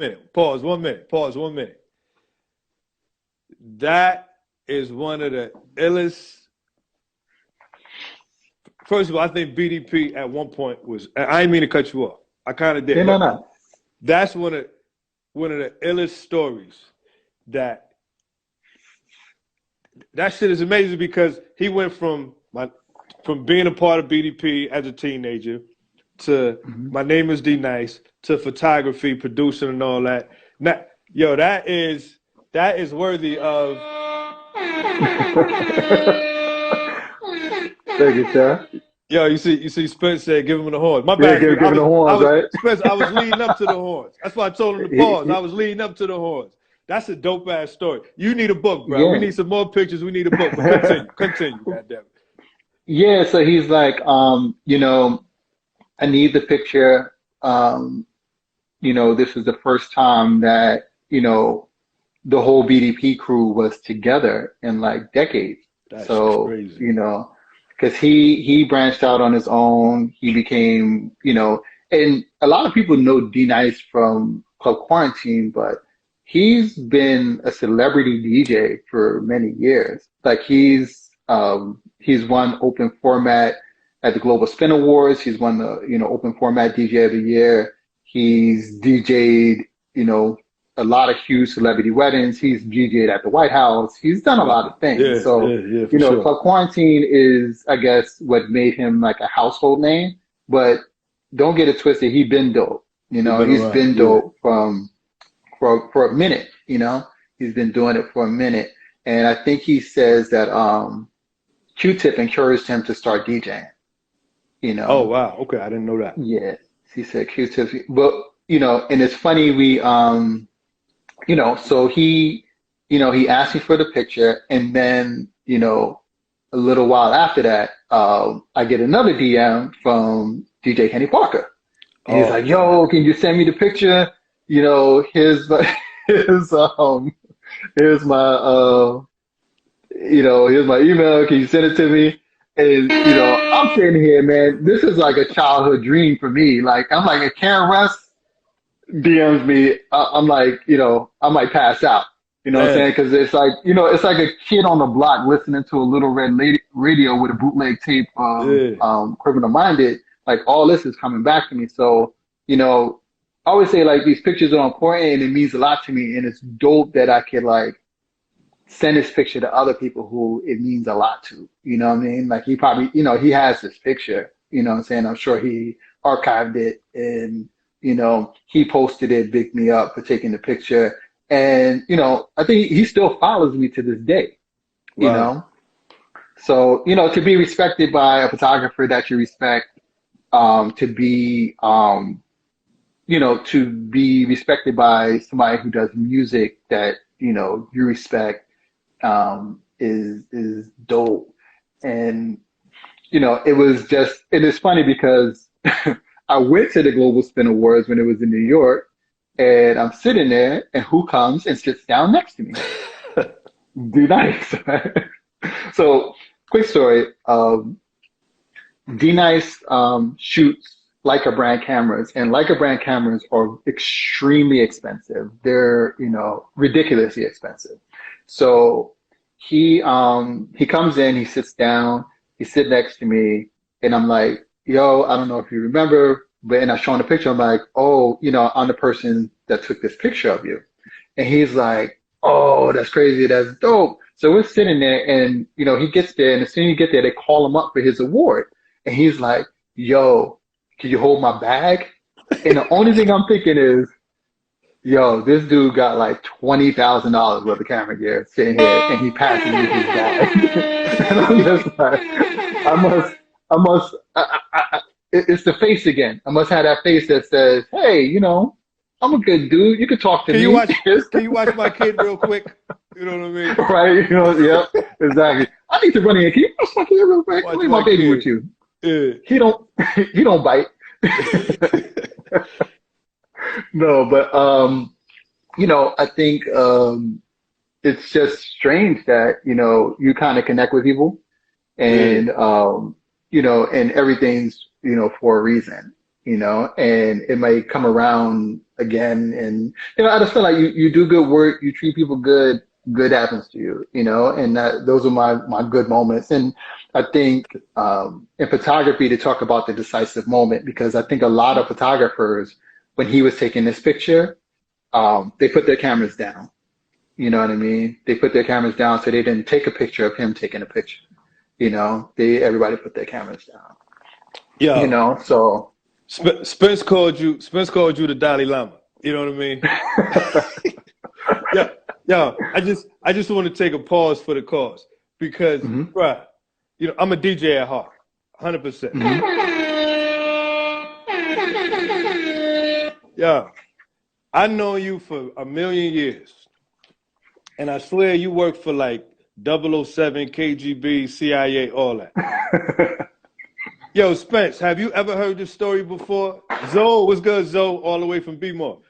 minute. Pause 1 minute. Pause 1 minute. That is one of the illest. First of all, I think BDP at one point was. I didn't mean to cut you off. I kind of did. No, no. That's one of the illest stories. That shit is amazing because he went from being a part of BDP as a teenager to My Name Is D Nice to photography, producing, and all that. Now, yo, that is worthy of. Thank you, sir. Yo, you see, Spence said, "Give him the horns." My Yeah, bad. give him the horns, right? Spence, I was leading up to the horns. That's why I told him to pause. I was leading up to the horns. That's a dope ass story. You need a book, bro. Yeah. We need some more pictures. We need a book. But continue. Goddamn it. Yeah, so he's like, you know, I need the picture. You know, this is the first time that, you know, the whole BDP crew was together in like decades. That's So, crazy. you know, because he branched out on his own. He became, you know, and a lot of people know D Nice from Club Quarantine, but he's been a celebrity DJ for many years. Like he's won open format at the Global Spin Awards. He's won the, you know, open format DJ of the year. He's DJ'd, you know, a lot of huge celebrity weddings. He's DJ'd at the White House. He's done a lot of things. Yeah, so, yeah, you know, sure. Club Quarantine is, I guess, what made him like a household name. But don't get it twisted. He's been dope. You know, he's been dope for a minute. You know, he's been doing it for a minute. And I think he says that Q-Tip encouraged him to start DJing. You know. Oh wow. Okay, I didn't know that. Yeah, he said Q-Tip. But you know, and it's funny. You know, so he asked me for the picture, and then you know, a little while after that, I get another DM from DJ Kenny Parker. And he's like, "Yo, can you send me the picture? You know, here's my here's my here's my email. Can you send it to me?" And you know, I'm sitting here, man. This is like a childhood dream for me. Like I'm like, if Karen West DMs me, I'm like, you know, I might pass out. You know what I'm saying? Because it's like, you know, it's like a kid on the block listening to a Little Red Radio with a bootleg tape of Criminal Minded. Like all this is coming back to me. So, you know, I always say like these pictures are important and it means a lot to me. And it's dope that I could like send this picture to other people who it means a lot to. You know what I mean? Like he probably, you know, he has this picture. You know what I'm saying? I'm sure he archived it and, you know, he posted it, bigged me up for taking the picture. And, you know, I think he still follows me to this day, you know? So, you know, to be respected by a photographer that you respect, to be respected by somebody who does music that, you know, you respect, is dope. And, you know, it is funny because I went to the Global Spin Awards when it was in New York, and I'm sitting there, and who comes and sits down next to me? D Nice. So, quick story. D Nice shoots Leica brand cameras, and Leica brand cameras are extremely expensive. They're, you know, ridiculously expensive. So he comes in, he sits down, he sits next to me, and I'm like, yo, I don't know if you remember, but and I show him the picture. I'm like, oh, you know, I'm the person that took this picture of you. And he's like, oh, that's crazy. That's dope. So we're sitting there and, you know, he gets there and as soon as he get there, they call him up for his award. And he's like, yo, can you hold my bag? And the only thing I'm thinking is, yo, this dude got like $20,000 worth of camera gear sitting here and he passing me his bag. And I'm just like, it's the face again. I must have that face that says, hey, you know, I'm a good dude. You can talk to me. Can you watch my kid real quick? You know what I mean? Right. You know, yeah, exactly. I need to run in. Can you watch my kid real quick? Leave my baby with you. Yeah. He don't bite. No, but, you know, I think, it's just strange that, you know, you kind of connect with people and, you know, and everything's, you know, for a reason, and it might come around again. And, I just feel like you do good work, you treat people good happens to you, and those are my good moments. And I think, in photography to talk about the decisive moment, because I think a lot of photographers, when he was taking this picture, they put their cameras down. You know what I mean? They put their cameras down, so they didn't take a picture of him taking a picture. Everybody put their cameras down. Yo, So Spence called you the Dalai Lama. You know what I mean? Yo, I just want to take a pause for the cause because, bruh, I'm a DJ at heart, 100%. Yo, I know you for a million years, and I swear you work for like 007, KGB, CIA, all that. Yo, Spence, have you ever heard this story before? Zoe, what's good, Zoe, all the way from B-More.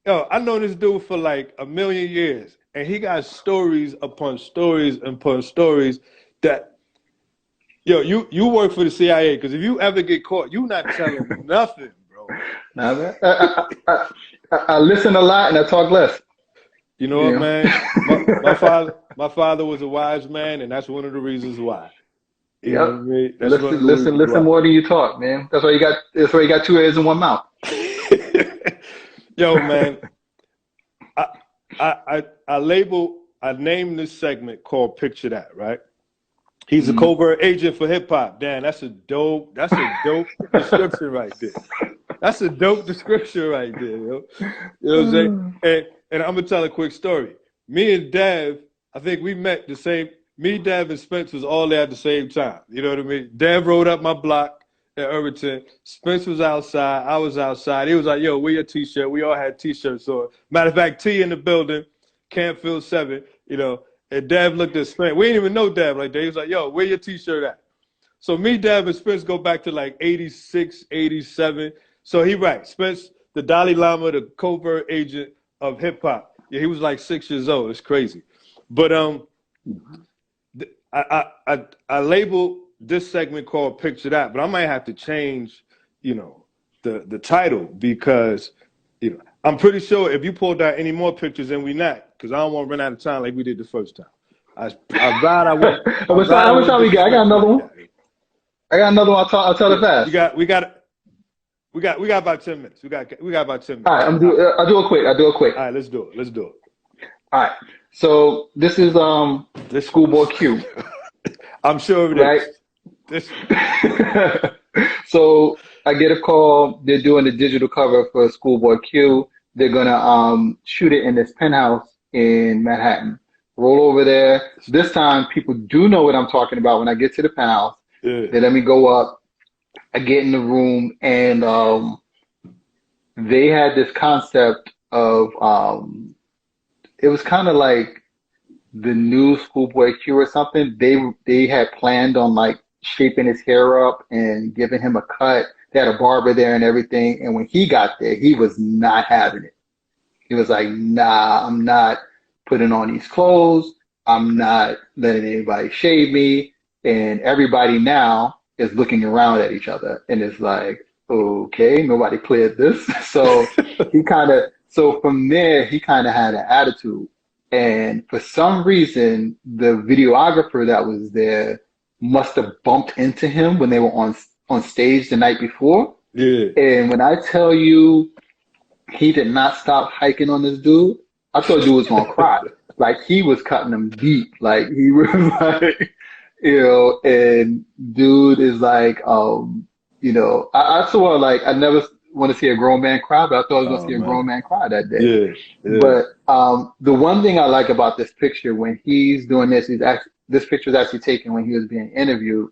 Yo, I know this dude for like a million years, and he got stories upon stories upon stories that, yo, you work for the CIA, because if you ever get caught, you not telling nothing, bro. Nah, man. I listen a lot and I talk less. You know what, man? My father was a wise man, and that's one of the reasons why. You know what I mean? That's listen more than you talk, man. That's why you got two ears and one mouth. Yo, man, I named this segment called Picture That, right? He's a covert agent for hip hop. Damn, that's a dope description right there. That's a dope description right there, yo. You know what I'm saying? And I'm gonna tell a quick story. Me and Dev, I think we met the same. Me, Dev, and Spence was all there at the same time. You know what I mean? Dev rode up my block at Irvington. Spence was outside. I was outside. He was like, yo, wear your T-shirt. We all had T-shirts on. Matter of fact, T in the building, Campfield 7, and Dev looked at Spence. We didn't even know Dev like that. He was like, yo, where your T-shirt at? So me, Dev, and Spence go back to like 86, 87. So he right. Spence, the Dalai Lama, the covert agent of hip-hop. Yeah, he was like 6 years old. It's crazy. But I labeled this segment called Picture That, but I might have to change, the title, because, I'm pretty sure if you pulled out any more pictures, and we not, because I don't want to run out of time like we did the first time. I went. How much time we got? I got another one. I'll tell it fast. We got about 10 minutes. We got about 10 minutes. All right, I'll do it quick. All right, let's do it. All right. So this is this Schoolboy Q. I'm sure it is. Right? So I get a call. They're doing a digital cover for Schoolboy Q. They're gonna shoot it in this penthouse in Manhattan. Roll over there. This time people do know what I'm talking about when I get to the penthouse. Yeah. They let me go up. I get in the room, and they had this concept of it was kind of like the new Schoolboy Q or something. They had planned on like shaping his hair up and giving him a cut. They had a barber there and everything. And when he got there, he was not having it. He was like, nah, I'm not putting on these clothes. I'm not letting anybody shave me. And everybody now is looking around at each other. And it's like, okay, nobody cleared this. So so from there, he kind of had an attitude. And for some reason, the videographer that was there must have bumped into him when they were on stage the night before. Yeah. And when I tell you, he did not stop hiking on this dude, I thought dude was gonna cry. Like he was cutting him deep. Like he was like, and dude is like, I saw like, I never want to see a grown man cry, but I thought I was going to see a grown man cry that day. Yeah. But the one thing I like about this picture, when he's doing this, this picture was actually taken when he was being interviewed,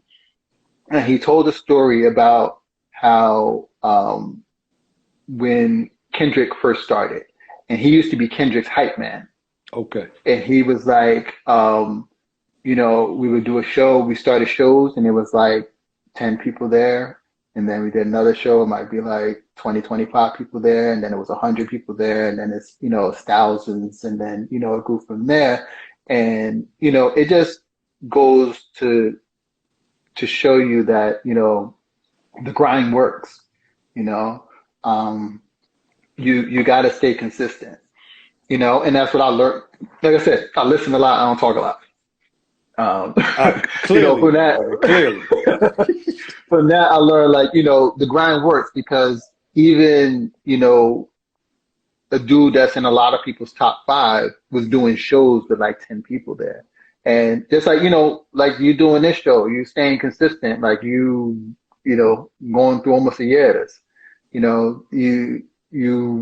and he told a story about how when Kendrick first started, and he used to be Kendrick's hype man. Okay. And he was like, we would do a show, we started shows, and it was like 10 people there. And then we did another show, it might be like 20, 25 people there. And then it was 100 people there. And then it's, thousands. And then, it grew from there. And, it just goes to show you that, the grind works. You know, um, you got to stay consistent. You know, and that's what I learned. Like I said, I listen a lot. I don't talk a lot. Um, you know, Clearly, from my that, brother, clearly. from that, I learned like, you know, the grind works because even, you know, a dude that's in a lot of people's top five was doing shows with like 10 people there. And just like, you know, like you doing this show, you staying consistent, like you know, going through almost a year of this, you know,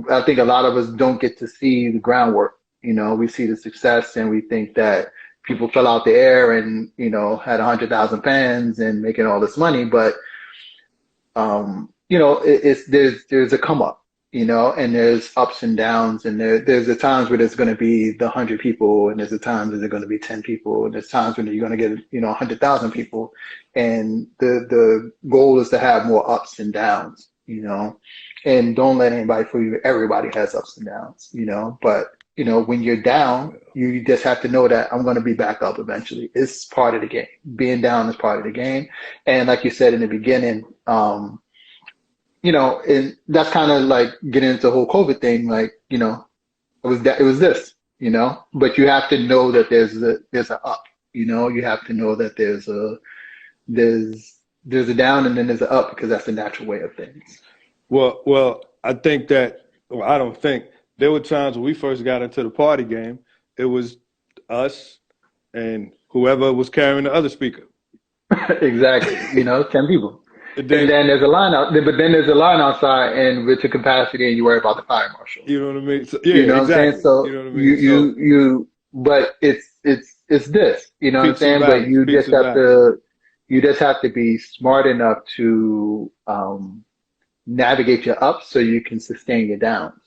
I think a lot of us don't get to see the groundwork. You know, we see the success and we think that people fell out the air and, you know, had 100,000 fans and making all this money. But you know, there's a come up, you know, and there's ups and downs, and there's the times where there's going to be the 100 people, and there's the times where there's going to be 10 people, and there's times when you're going to get, you know, 100,000 people, and the goal is to have more ups and downs, you know, and don't let anybody fool you. Everybody has ups and downs, you know, but you know, when you're down, you just have to know that I'm going to be back up eventually. It's part of the game. Being down is part of the game. And like you said in the beginning, you know, and that's kind of like getting into the whole COVID thing. Like, you know, it was this, you know, but you have to know that there's a up, you know, you have to know that there's a down and then there's a up because that's the natural way of things. Well, I think that, well, I don't think there were times when we first got into the party game. It was us and whoever was carrying the other speaker. Exactly. You know, 10 people. And And then, then there's a line out, but then there's a line outside and with the capacity and you worry about the fire marshal. you know what I mean? So, yeah, You know what I'm saying? exactly. You So know what I mean? So but it's this, you know what I'm peaks and saying? But valleys, you peaks just and have valleys. you just have to be smart enough to, navigate your ups so you can sustain your downs.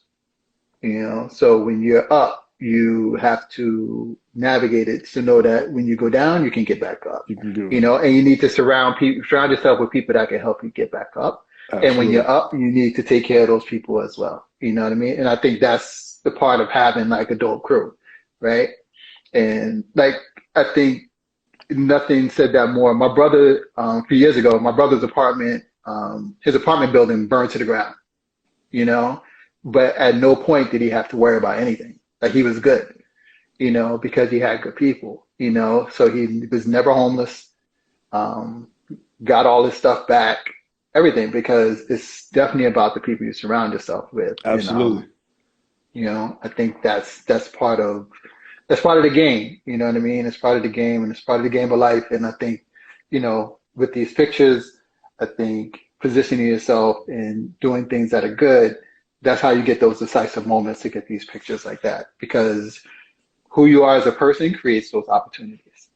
You know, so when you're up, you have to navigate it to know that when you go down, you can get back up. You can do You it. know, and you need to surround yourself with people that can help you get back up. And when you're Absolutely. up, you need to take care of those people as well. You know what I mean? And I think that's the part of having like a dope crew, right? And like I think nothing said that more. My brother, a few years ago, my brother's apartment, his apartment building burned to the ground, you know, but at no point did he have to worry about anything. Like he was good, you know, because he had good people, you know, so he was never homeless, um, got all his stuff back, everything, because it's definitely about the people you surround yourself with. And, Absolutely. you know, I think that's part of the game. You know what I mean? It's part of the game and it's part of the game of life. And I think, you know, with these pictures, I think positioning yourself and doing things that are good, that's how you get those decisive moments to get these pictures like that. Because who you are as a person creates those opportunities.